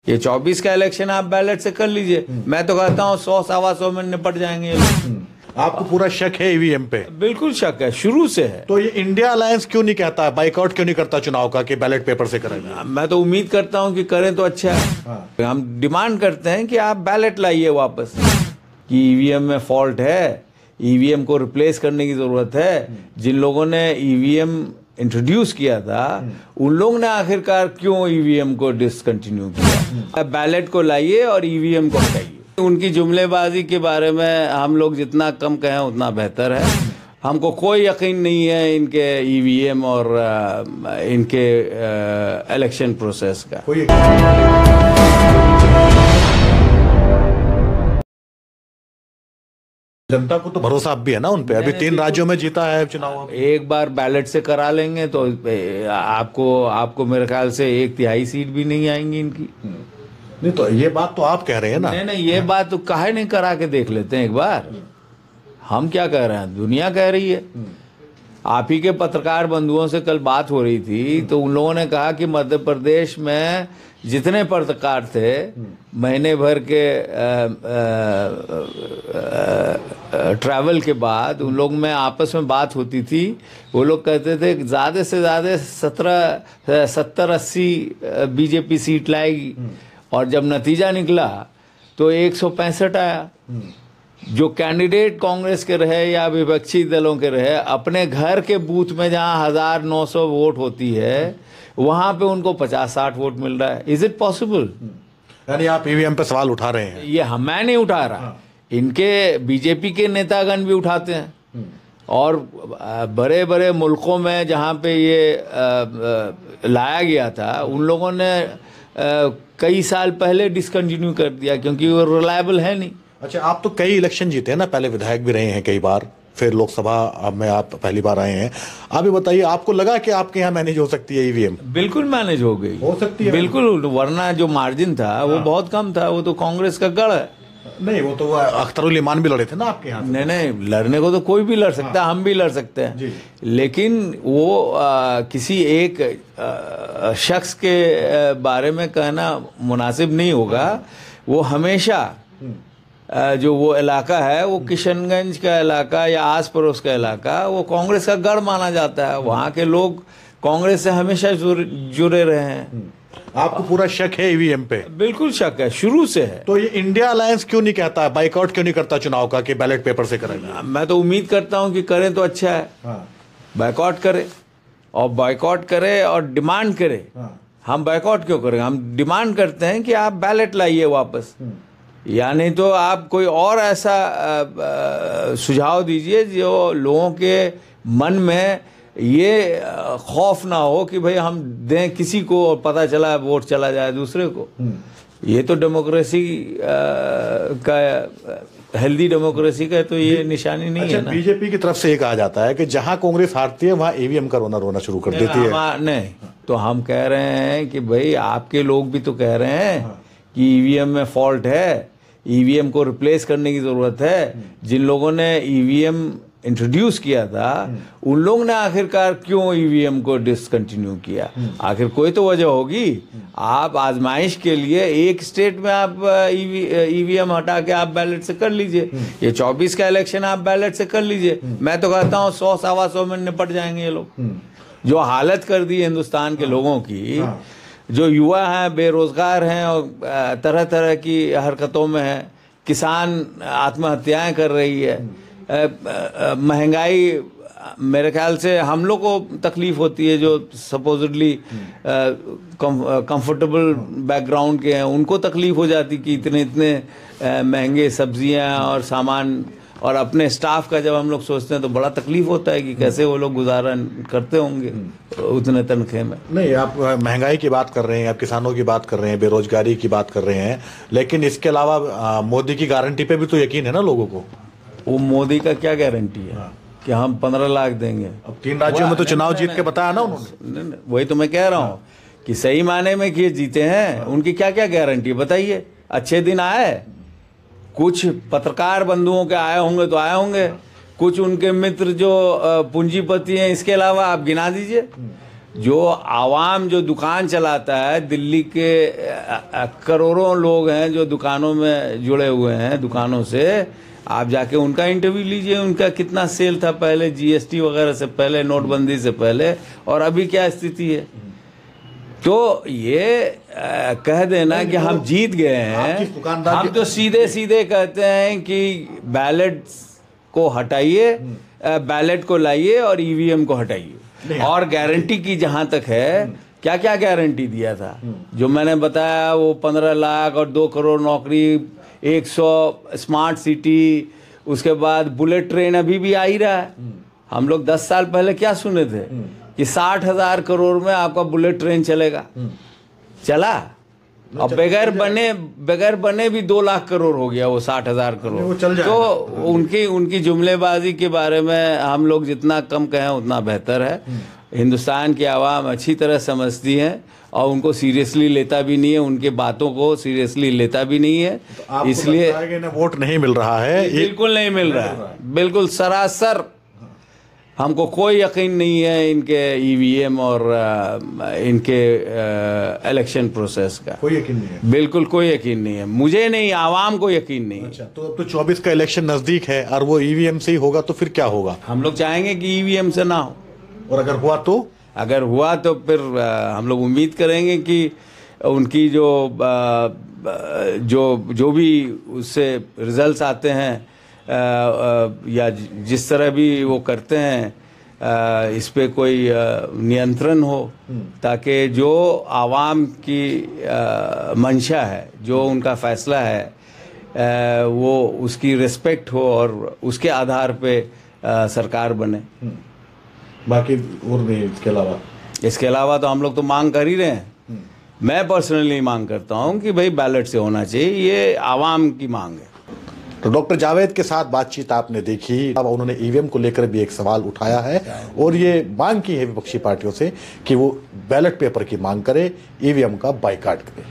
ये 24 का इलेक्शन आप बैलेट से कर लीजिए। मैं तो कहता हूँ 100-125 में निपट जाएंगे ये लोग। आपको पूरा शक है ईवीएम पे? बिल्कुल शक है, शुरू से है। तो ये इंडिया अलायंस क्यों नहीं कहता है, बाइकआउट क्यों नहीं करता चुनाव का कि बैलेट पेपर से करेंगे? मैं तो उम्मीद करता हूं कि करें तो अच्छा है। हम डिमांड करते हैं कि आप बैलेट लाइए वापस, कि ईवीएम में फॉल्ट है, ईवीएम को रिप्लेस करने की जरूरत है। जिन लोगों ने ईवीएम इंट्रोड्यूस किया था उन लोगों ने आखिरकार क्यों ईवीएम को डिसकंटिन्यू किया। बैलेट को लाइए और ईवीएम को हटाइए। उनकी जुमलेबाजी के बारे में हम लोग जितना कम कहें उतना बेहतर है। हमको कोई यकीन नहीं है इनके ईवीएम और इनके इलेक्शन प्रोसेस का। जनता को तो भरोसा अब भी है ना उन पे? अभी 3 राज्यों में जीता है चुनाव। एक बार बैलेट से करा लेंगे तो आपको मेरे ख्याल से 1/3 सीट भी नहीं आएंगी इनकी। नहीं तो ये बात तो आप कह रहे हैं ना? नहीं, ये बात तो काहे नहीं करा के देख लेते हैं एक बार। हम क्या कह रहे हैं, दुनिया कह रही है। आप ही के पत्रकार बंधुओं से कल बात हो रही थी तो उन लोगों ने कहा कि मध्य प्रदेश में जितने पत्रकार थे महीने भर के ट्रैवल के बाद उन लोग में आपस में बात होती थी, वो लोग कहते थे ज़्यादा से ज़्यादा 70-80 बीजेपी सीट लाएगी, और जब नतीजा निकला तो 165 आया। जो कैंडिडेट कांग्रेस के रहे या विपक्षी दलों के रहे, अपने घर के बूथ में जहां 1900 वोट होती है वहां पे उनको 50-60 वोट मिल रहा है। Is it possible? यानी आप ईवीएम पे सवाल उठा रहे हैं? ये मैं नहीं उठा रहा, इनके बीजेपी के नेतागण भी उठाते हैं। और बड़े बड़े मुल्कों में जहां पे ये लाया गया था उन लोगों ने कई साल पहले डिसकंटिन्यू कर दिया क्योंकि वो रिलायबल है नहीं। अच्छा, आप तो कई इलेक्शन जीते हैं ना, पहले विधायक भी रहे हैं कई बार, फिर लोकसभा में आप पहली बार आए हैं। आप ये बताइए, आपको लगा कि आपके यहाँ मैनेज हो सकती है ईवीएम? बिल्कुल मैनेज हो गई, हो सकती है बिल्कुल, वरना जो मार्जिन था वो बहुत कम था। वो तो कांग्रेस का गढ़ है। नहीं, वो तो अख्तरुल इमान भी लड़े थे ना आपके यहाँ। नहीं, लड़ने को तो कोई भी लड़ सकता है, हम भी लड़ सकते हैं, लेकिन वो किसी एक शख्स के बारे में कहना मुनासिब नहीं होगा। वो हमेशा जो वो इलाका है, वो किशनगंज का इलाका या आस पड़ोस का इलाका, वो कांग्रेस का गढ़ माना जाता है। वहाँ के लोग कांग्रेस से हमेशा जुड़े रहे हैं। आपको पूरा शक है ईवीएम पे? बिल्कुल शक है, शुरू से है। तो ये इंडिया अलायंस क्यों नहीं कहता है, बाइकआउट क्यों नहीं करता चुनाव का कि बैलेट पेपर से करेंगे? मैं तो उम्मीद करता हूं कि करें तो अच्छा है। बाइकआउट करे, और बाइकआउट करे और डिमांड करे। हम बाइकआउट क्यों करेंगे? हम डिमांड करते हैं कि आप बैलेट लाइए वापस, या नहीं तो आप कोई और ऐसा सुझाव दीजिए जो लोगों के मन में ये खौफ ना हो कि भाई हम दें किसी को और पता चला वोट चला जाए दूसरे को। ये तो डेमोक्रेसी का, हेल्दी डेमोक्रेसी का तो ये निशानी नहीं है ना। बीजेपी की तरफ से ये कहा जाता है कि जहां कांग्रेस हारती है वहां ईवीएम का रोना शुरू कर देती है। नहीं, तो हम कह रहे हैं कि भाई आपके लोग भी तो कह रहे हैं कि ईवीएम में फॉल्ट है, ईवीएम को रिप्लेस करने की जरूरत है। जिन लोगों ने ईवीएम इंट्रोड्यूस किया था उन लोगों ने आखिरकार क्यों ईवीएम को डिसकंटिन्यू किया? आखिर कोई तो वजह होगी। आप आजमाइश के लिए एक स्टेट में आप ईवीएम हटा के आप बैलेट से कर लीजिए। ये 24 का इलेक्शन आप बैलेट से कर लीजिए। मैं तो कहता हूँ 100-125 में निपट जाएंगे ये लोग। जो हालत कर दी हिंदुस्तान के लोगों की, जो युवा हैं, बेरोजगार हैं और तरह तरह की हरकतों में है, किसान आत्महत्याएं कर रही है, महंगाई, मेरे ख्याल से हम लोग को तकलीफ होती है जो सपोजिटली कंफर्टेबल बैकग्राउंड के हैं, उनको तकलीफ हो जाती कि इतने महंगे सब्जियां और सामान, और अपने स्टाफ का जब हम लोग सोचते हैं तो बड़ा तकलीफ होता है कि कैसे वो लोग गुजारा करते होंगे उतने तनख्वाह में। नहीं, आप महंगाई की बात कर रहे हैं, आप किसानों की बात कर रहे हैं, बेरोजगारी की बात कर रहे हैं, लेकिन इसके अलावा मोदी की गारंटी पे भी तो यकीन है ना लोगों को। वो मोदी का क्या गारंटी है कि हम 15 लाख देंगे? अब 3 राज्यों में तो चुनाव जीत के बताया ना उन्होंने। वही तो मैं कह रहा हूँ कि सही माने में कि जीते हैं, उनकी क्या क्या गारंटी बताइए? अच्छे दिन आए, कुछ पत्रकार बंधुओं के आए होंगे तो आए होंगे, कुछ उनके मित्र जो पूंजीपति हैं, इसके अलावा आप गिना दीजिए। जो आवाम जो दुकान चलाता है, दिल्ली के करोड़ों लोग हैं जो दुकानों में जुड़े हुए हैं, दुकानों से आप जाके उनका इंटरव्यू लीजिए, उनका कितना सेल था पहले, जीएसटी वगैरह से पहले, नोटबंदी से पहले, और अभी क्या स्थिति है। तो ये कह देना कि हम जीत गए हैं, हम तो सीधे सीधे कहते हैं कि बैलेट को हटाइए, बैलेट को लाइए और ईवीएम को हटाइए। और गारंटी की जहां तक है, क्या क्या गारंटी दिया था जो मैंने बताया, वो 15 लाख और 2 करोड़ नौकरी, 100 स्मार्ट सिटी, उसके बाद बुलेट ट्रेन अभी भी आ ही रहा है। हम लोग 10 साल पहले क्या सुने थे कि 60,000 करोड़ में आपका बुलेट ट्रेन चलेगा, चला, और बगैर बने भी 2 लाख करोड़ हो गया वो 60,000 करोड़। तो उनकी जुमलेबाजी के बारे में हम लोग जितना कम कहें उतना बेहतर है। हिंदुस्तान की आवाम अच्छी तरह समझती है और उनको सीरियसली लेता भी नहीं है, उनके बातों को सीरियसली लेता भी नहीं है। तो इसलिए वोट नहीं मिल रहा है, बिल्कुल नहीं मिल रहा है, बिल्कुल सरासर। हमको कोई यकीन नहीं है इनके ईवीएम और इनके इलेक्शन प्रोसेस का, कोई यकीन नहीं है, बिल्कुल कोई यकीन नहीं है, मुझे नहीं, आवाम को यकीन नहीं है। अच्छा, तो अब तो 24 का इलेक्शन नजदीक है और वो ईवीएम से ही होगा, तो फिर क्या होगा? हम लोग चाहेंगे कि ईवीएम से ना हो, और अगर हुआ तो फिर हम लोग उम्मीद करेंगे कि उनकी जो भी उससे रिजल्ट्स आते हैं या जिस तरह भी वो करते हैं, इस पे कोई नियंत्रण हो, ताकि जो आवाम की मंशा है, जो उनका फैसला है, वो उसकी रिस्पेक्ट हो और उसके आधार पे सरकार बने। बाकी और नहीं इसके अलावा तो हम लोग तो मांग कर ही रहे हैं। मैं पर्सनली मांग करता हूं कि भाई बैलेट से होना चाहिए, ये आवाम की मांग है। तो डॉक्टर जावेद के साथ बातचीत आपने देखी। अब उन्होंने ईवीएम को लेकर भी एक सवाल उठाया है और ये मांग की है विपक्षी पार्टियों से कि वो बैलेट पेपर की मांग करे, ईवीएम का बाइकाट करे।